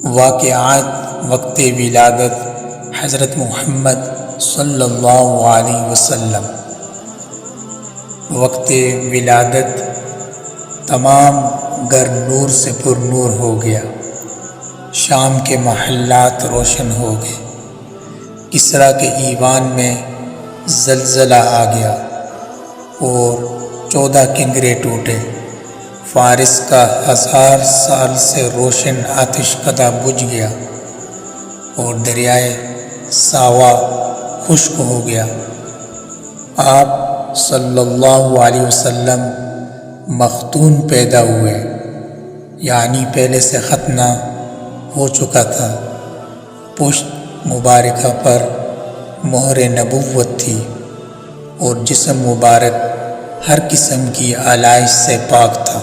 واقعات وقت ولادت حضرت محمد صلی اللہ علیہ وسلم۔ وقت ولادت تمام گھر نور سے پر نور ہو گیا، شام کے محلات روشن ہو گئے، کسریٰ کے ایوان میں زلزلہ آ گیا اور 14 کنگرے ٹوٹے، فارس کا 1000 سال سے روشن آتش کدہ بجھ گیا اور دریائے ساوا خشک ہو گیا۔ آپ صلی اللہ علیہ وسلم مختون پیدا ہوئے، یعنی پہلے سے ختنہ ہو چکا تھا، پشت مبارکہ پر مہر نبوت تھی اور جسم مبارک ہر قسم کی آلائش سے پاک تھا۔